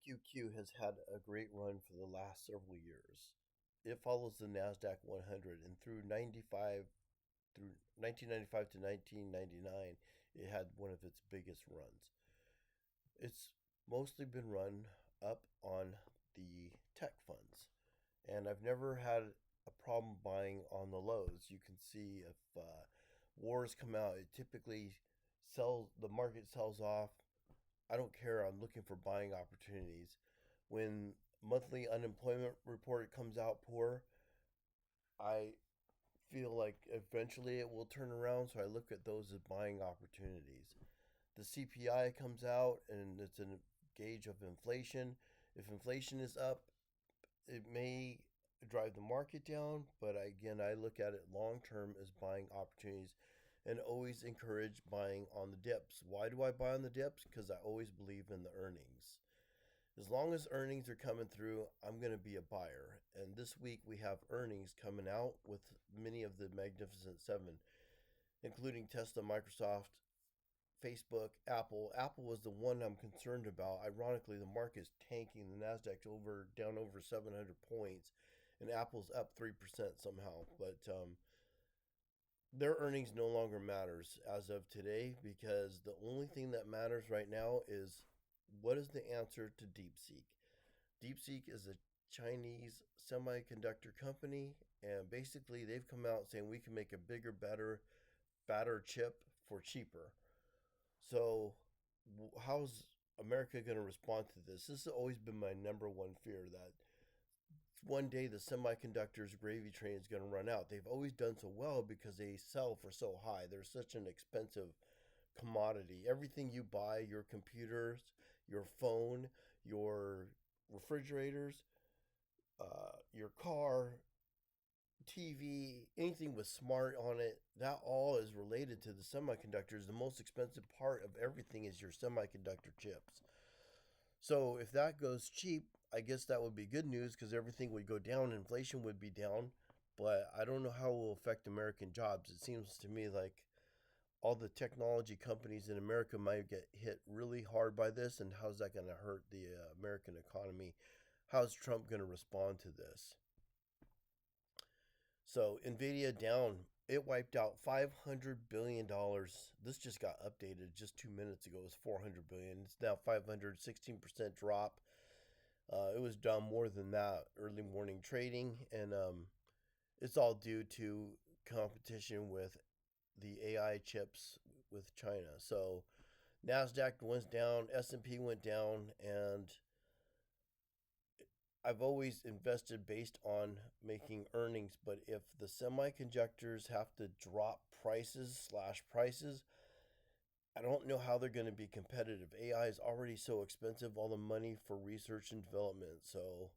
QQQ has had a great run for the last several years. It follows the NASDAQ 100, and through 1995 to 1999, it had one of its biggest runs. It's mostly been run up on the tech funds, and I've never had a problem buying on the lows. You can see if wars come out, it typically the market sells off. I don't care. I'm looking for buying opportunities. When monthly unemployment report comes out poor, I feel like eventually it will turn around. So I look at those as buying opportunities. The CPI comes out and it's a gauge of inflation. If inflation is up, it may drive the market down, but again, I look at it long term as buying opportunities and always encourage buying on the dips. Why do I buy on the dips? Because I always believe in the earnings. As long as earnings are coming through, I'm going to be a buyer. And this week we have earnings coming out with many of the Magnificent Seven, including Tesla, Microsoft, Facebook, Apple. Apple was the one I'm concerned about. Ironically, the market's tanking. The Nasdaq's down over 700 points, and Apple's up 3% somehow. But their earnings no longer matters as of today, because the only thing that matters right now is what is the answer to DeepSeek. DeepSeek is a Chinese semiconductor company, and basically they've come out saying we can make a bigger, better, fatter chip for cheaper. So how's America going to respond to this? This has always been my number one fear, that one day the semiconductors gravy train is going to run out. They've always done so well because they sell for so high. They're such an expensive commodity. Everything you buy, your computers, your phone, your refrigerators, your car, TV, anything with smart on it, that all is related to the semiconductors. The most expensive part of everything is your semiconductor chips. So if that goes cheap, I guess that would be good news because everything would go down, inflation would be down. But I don't know how it will affect American jobs. It seems to me like all the technology companies in America might get hit really hard by this. And how's that going to hurt the American economy? How's Trump going to respond to this? So Nvidia down. It wiped out $500 billion. This just got updated just 2 minutes ago. It was 400 billion. It's now 516% drop. It was down more than that early morning trading, and it's all due to competition with the AI chips with China. So NASDAQ went down, S&P went down, and I've always invested based on making earnings, but if the semiconductors have to drop prices, I don't know how they're going to be competitive. AI is already so expensive, all the money for research and development. So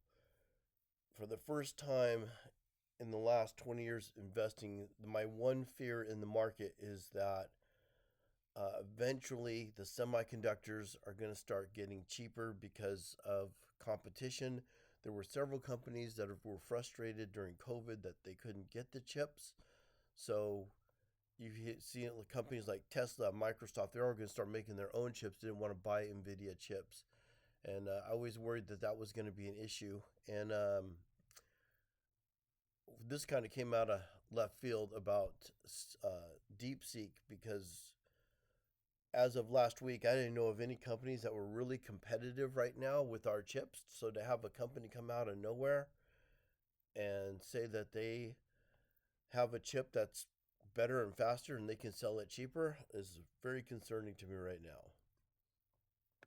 for the first time in the last 20 years investing, my one fear in the market is that eventually the semiconductors are going to start getting cheaper because of competition. There were several companies that were frustrated during COVID that they couldn't get the chips. So you see companies like Tesla, Microsoft, they're all going to start making their own chips. They didn't want to buy Nvidia chips. And I always worried that that was going to be an issue. And this kind of came out of left field about DeepSeek, because as of last week, I didn't know of any companies that were really competitive right now with our chips. So to have a company come out of nowhere and say that they have a chip that's better and faster and they can sell it cheaper is very concerning to me right now.